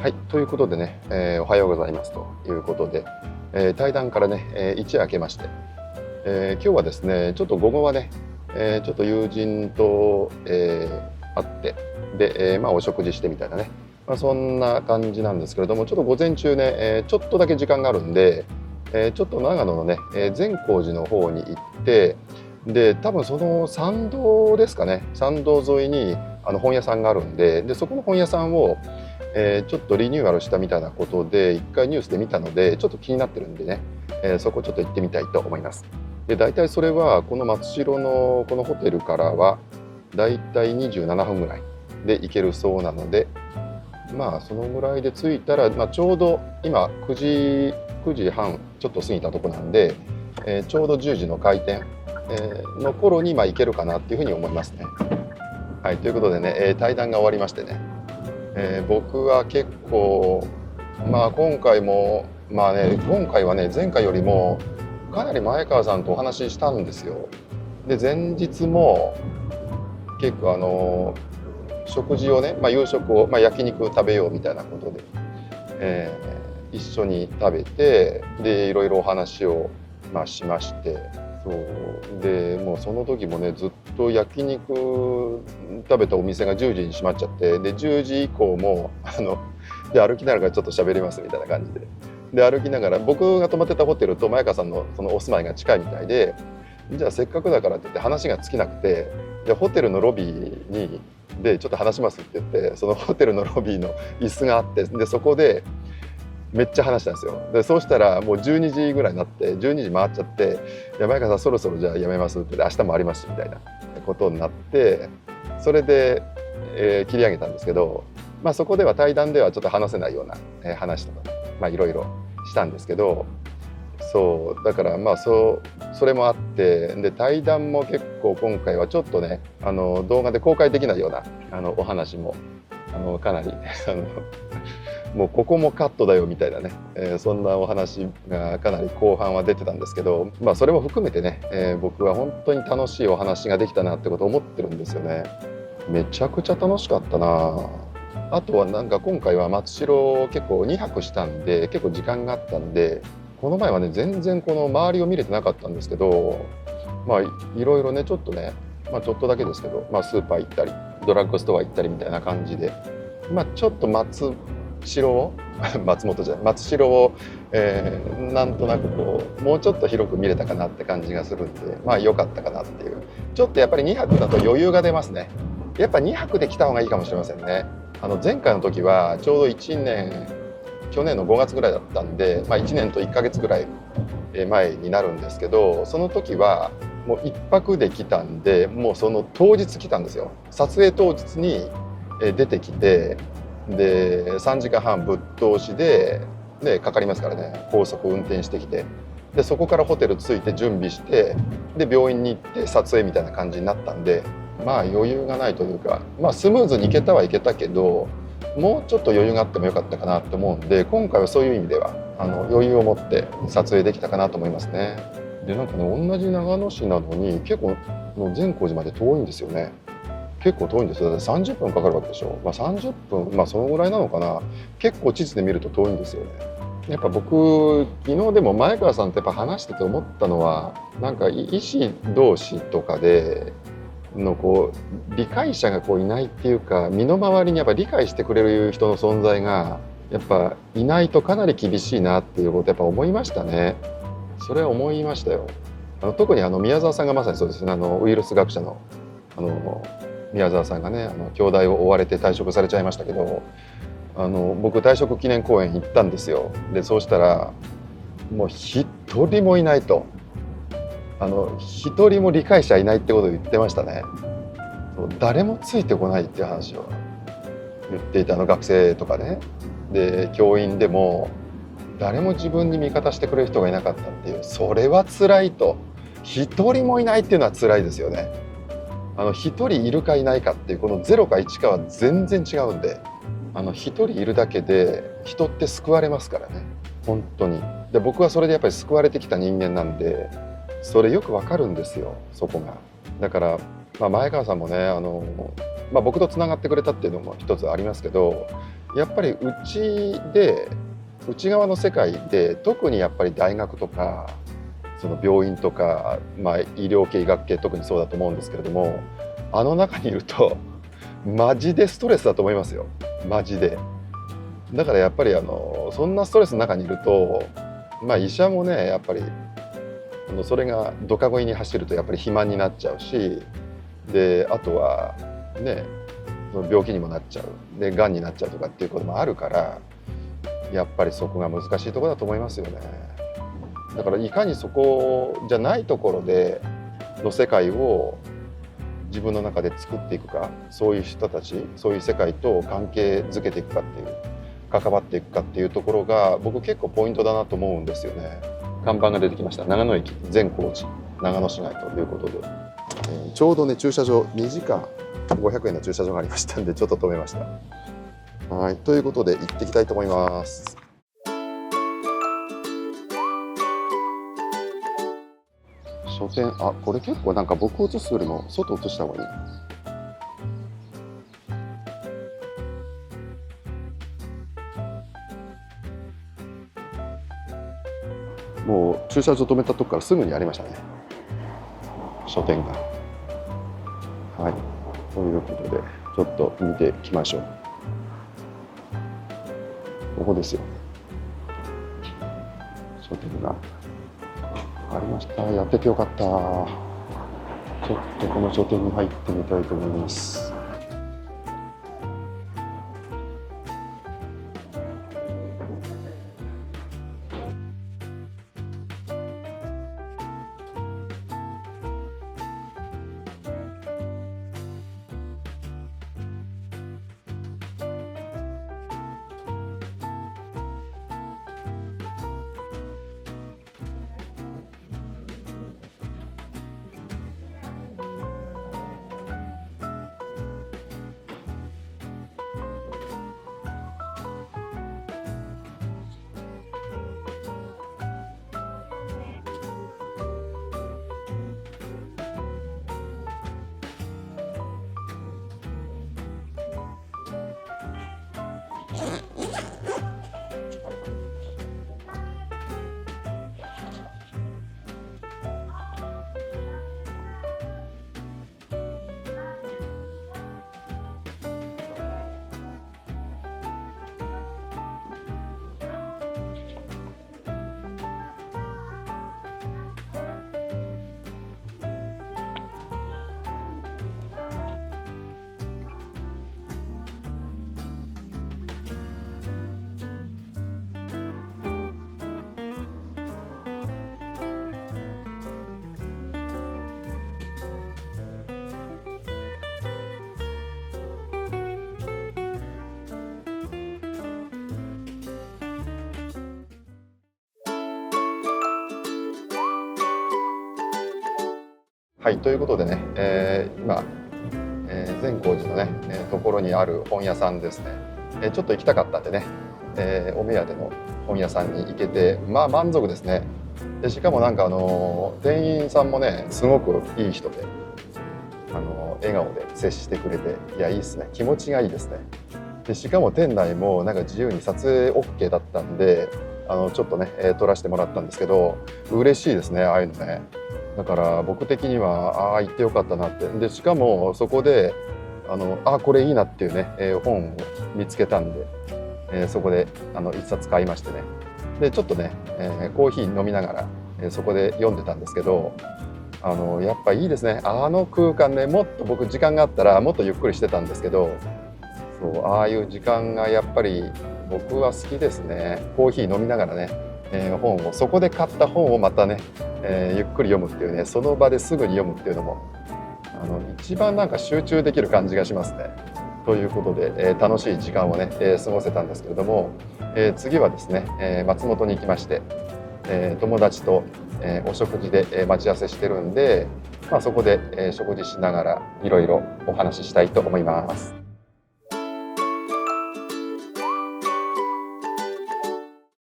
はい、ということでね、おはようございますということで、対談からね、一夜明けまして、今日はですね、ちょっと午後はね、ちょっと友人と、会って、で、お食事してみたいなね、そんな感じなんですけれども、ちょっと午前中ね、ちょっとだけ時間があるんで、ちょっと長野のね、善光寺の方に行って、で、多分その参道ですかね、参道沿いに本屋さんがあるんで、そこの本屋さんをちょっとリニューアルしたみたいなことで一回ニュースで見たのでちょっと気になってるんでね、そこちょっと行ってみたいと思います。で大体それはこの松代のこのホテルからは大体27分ぐらいで行けるそうなので、そのぐらいで着いたら、ちょうど今9時半ちょっと過ぎたとこなんで、ちょうど10時の開店、の頃に行けるかなっていうふうに思いますね。はい、ということでね、対談が終わりましてね、僕は結構、今回も、今回はね、前回よりもかなり前川さんとお話ししたんですよ。で、前日も結構食事をね、夕食を、焼肉食べようみたいなことで、一緒に食べて、で、いろいろお話を、しまして、そうでもうその時もねずっと焼肉食べたお店が10時に閉まっちゃって、で10時以降もで歩きながらちょっと喋りますみたいな感じで歩きながら、僕が泊まってたホテルと前川さんのそのお住まいが近いみたいで、じゃあせっかくだからって言って話が尽きなくて、でホテルのロビーにでちょっと話しますって言って、そのホテルのロビーの椅子があって、でそこでめっちゃ話したんですよ。でそうしたらもう12時ぐらいになって12時回っちゃって「山川さんそろそろじゃあやめます」って「明日もあります」みたいなことになって、それで、切り上げたんですけど、そこでは対談ではちょっと話せないような、話とかいろいろしたんですけど、そうだからそれもあって、で対談も結構今回はちょっとね動画で公開できないようなお話もかなりもうここもカットだよみたいなね、そんなお話がかなり後半は出てたんですけど、それも含めてね、僕は本当に楽しいお話ができたなってことを思ってるんですよね。めちゃくちゃ楽しかったな。あとはなんか今回は松代結構2泊したんで結構時間があったんで、この前はね全然この周りを見れてなかったんですけど、いろいろねちょっとね、ちょっとだけですけど、スーパー行ったりドラッグストア行ったりみたいな感じで、ちょっと松代を松本じゃない松代を、なんとなくこうもうちょっと広く見れたかなって感じがするんで、良かったかなっていう。ちょっとやっぱり2泊だと余裕が出ますね。やっぱ2泊で来た方がいいかもしれませんね。前回の時はちょうど1年去年の5月ぐらいだったんで、1年と1ヶ月ぐらい前になるんですけど、その時はもう1泊で来たんで、もうその当日来たんですよ。撮影当日に出てきて、で3時間半ぶっ通しでかかりますからね、高速運転してきて、でそこからホテル着いて準備して、で病院に行って撮影みたいな感じになったんで、余裕がないというか、スムーズに行けたはいけたけど、もうちょっと余裕があってもよかったかなと思うんで、今回はそういう意味では余裕を持って撮影できたかなと思いますね。でなんかね、同じ長野市なのに結構善光寺まで遠いんですよね。結構遠いんですよ。だって30分かかるわけでしょ。30分、そのぐらいなのかな。結構地図で見ると遠いんですよね。やっぱ僕昨日でも前川さんとやっぱ話してて思ったのは、なんか医師同士とかでのこう理解者がこういないっていうか、身の回りにやっぱ理解してくれる人の存在がやっぱいないとかなり厳しいなっていうことやっぱ思いましたね。それは思いましたよ。特に宮沢さんがまさにそうですね。ウイルス学者の宮沢さんがね京大を追われて退職されちゃいましたけど、僕退職記念講演行ったんですよ。でそうしたらもう一人もいないと、一人も理解者いないってことを言ってましたね。誰もついてこないっていう話を言っていた学生とかね、で教員でも誰も自分に味方してくれる人がいなかったっていう、それは辛いと。一人もいないっていうのは辛いですよね。一人いるかいないかっていうこの0か1かは全然違うんで、一人いるだけで人って救われますからね、本当に。で僕はそれでやっぱり救われてきた人間なんで、それよくわかるんですよ、そこが。だから、前川さんもね僕とつながってくれたっていうのも一つありますけど、やっぱり内側の世界で特にやっぱり大学とかその病院とか、医療系医学系特にそうだと思うんですけれども、あの中にいるとマジでストレスだと思いますよ。マジで。だからやっぱりそんなストレスの中にいると、医者もねやっぱりそれがドカ食いに走るとやっぱり肥満になっちゃうし、であとはねその病気にもなっちゃうで、がんになっちゃうとかっていうこともあるから、やっぱりそこが難しいところだと思いますよね。だからいかにそこじゃないところでの世界を自分の中で作っていくか、そういう人たち、そういう世界と関係づけていくかっていう、関わっていくかっていうところが僕結構ポイントだなと思うんですよね。看板が出てきました。長野駅善光寺長野市内ということで、ちょうどね駐車場2時間500円の駐車場がありましたんでちょっと止めました。はい、ということで行ってきたいと思います。書店、これ結構なんか僕映すよりも外映した方がいい。もう駐車場止めたとこからすぐにありましたね、書店が。はい、ということでちょっと見てきましょう。ここですよ、書店がありました。やっててよかった。ちょっとこの書店に入ってみたいと思います。はい、ということでね、今、善光寺のね、ところにある本屋さんですね。ちょっと行きたかったんでね、お目当ての本屋さんに行けて、満足ですね。でしかもなんか店員さんもね、すごくいい人で、笑顔で接してくれて、いや、いいですね。気持ちがいいですね。でしかも店内もなんか自由に撮影 OK だったんで、ちょっとね、撮らせてもらったんですけど、嬉しいですね、ああいうのね。だから僕的には行ってよかったなって。でしかもそこでこれいいなっていうね、本を見つけたんで、そこで一冊買いましてね。でちょっとね、コーヒー飲みながら、そこで読んでたんですけど、やっぱいいですね。空間ね、もっと僕時間があったらもっとゆっくりしてたんですけど、そうああいう時間がやっぱり僕は好きですね。コーヒー飲みながらね、本をそこで買った本をまたね、ゆっくり読むっていうね、その場ですぐに読むっていうのも一番なんか集中できる感じがしますね。ということで、楽しい時間をね、過ごせたんですけれども、次はですね、松本に行きまして、友達と、お食事で、待ち合わせしてるんで、そこで、食事しながらいろいろお話ししたいと思います。